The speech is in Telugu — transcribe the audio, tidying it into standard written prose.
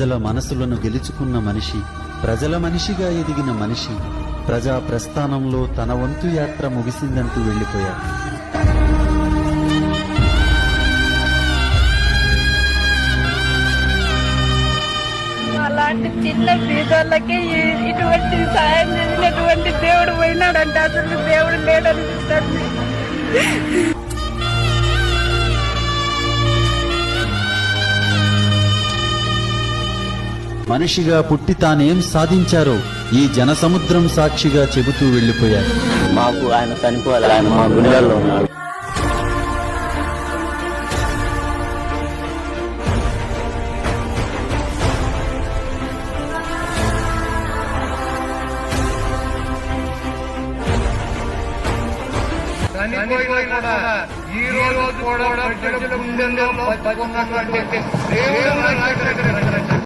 ప్రజల మనసులను గెలుచుకున్న మనిషి, ప్రజల మనిషిగా ఎదిగిన మనిషి ప్రజా ప్రస్థానంలో తన వంతు యాత్ర ముగిసిందంటూ వెళ్లిపోయారు. అలాంటి చిన్న పేదలకి ఇటువంటి సాయం చేసినటువంటి దేవుడు పోయినాడంటే అసలు దేవుడు లేడనిపిస్తుంది. మనిషిగా పుట్టి తానేం సాధించారో ఈ జనసముద్రం సాక్షిగా చెబుతూ వెళ్లిపోయారు. మాకు ఆయన చనిపోవాలి, ఆయన మా గుండెల్లో ఉన్నాడు. ఈ రోజు కూడా ప్రజల గుండెల్లో బతుకున్నటువంటి దేవుడు